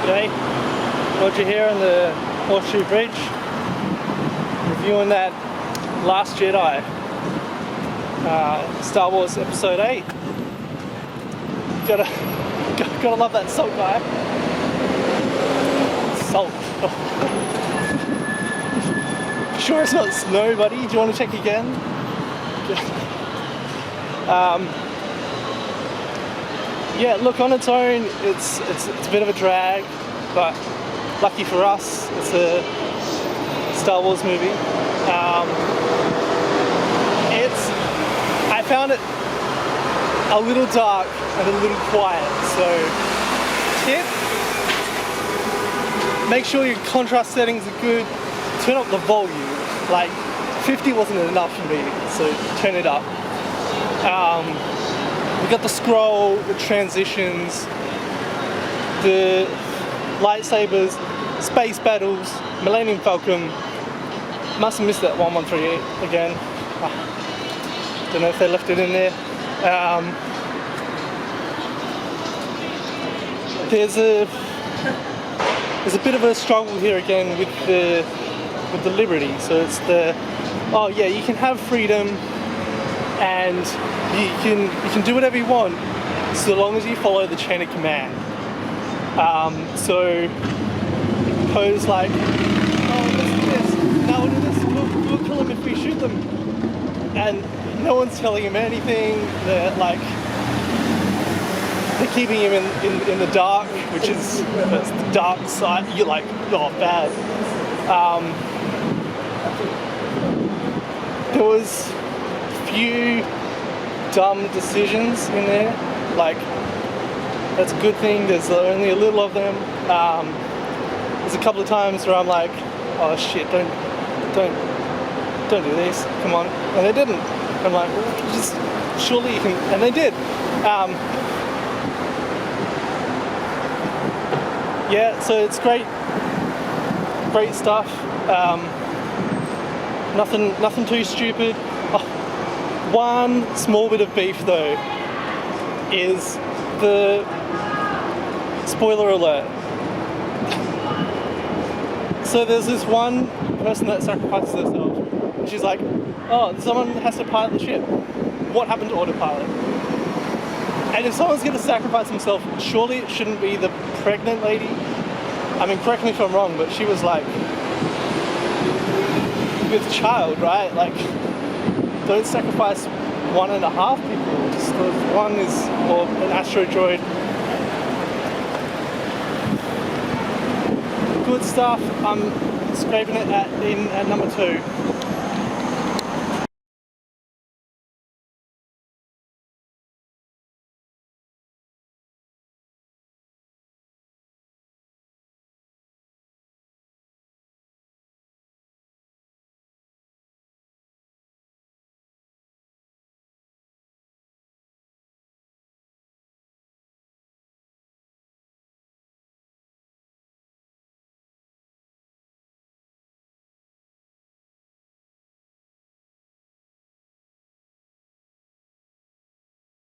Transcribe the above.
G'day, Rodger here on the Horseshoe Bridge, reviewing that Last Jedi, Star Wars Episode 8. Gotta love that salt guy. Salt. Sure it's not snow, buddy? Do you want to check again? Yeah, look, on its own, it's a bit of a drag, but lucky for us, it's a Star Wars movie. I found it a little dark and a little quiet, so tip, make sure your contrast settings are good, turn up the volume, like 50 wasn't enough for me, so turn it up. We got the scroll, the transitions, the lightsabers, space battles, Millennium Falcon. Must have missed that 1138 again. Don't know if they left it in there. There's a bit of a struggle here again with the liberty. So it's the, oh yeah, you can have freedom and you can do whatever you want so long as you follow the chain of command. So pose like, oh, listen to this, now we'll do this, we'll kill them if we shoot them, and no one's telling him anything. They're keeping him in the dark, which is that's the dark side. You're like, oh, bad. There was a few dumb decisions in there, like that's a good thing, there's only a little of them. There's a couple of times where I'm like, oh shit, don't do this, come on, and they didn't. I'm like, well, just surely you can, and they did. Yeah, so it's great stuff. Nothing too stupid. Oh, one small bit of beef though is the spoiler alert. So there's this one person that sacrifices herself. And she's like, oh, someone has to pilot the ship. What happened to autopilot? And if someone's going to sacrifice himself, surely it shouldn't be the pregnant lady. I mean, correct me if I'm wrong, but she was like with a child, right? Like, don't sacrifice 1.5 people. Just one is, or an astro droid. Good stuff. I'm scraping it at number 2.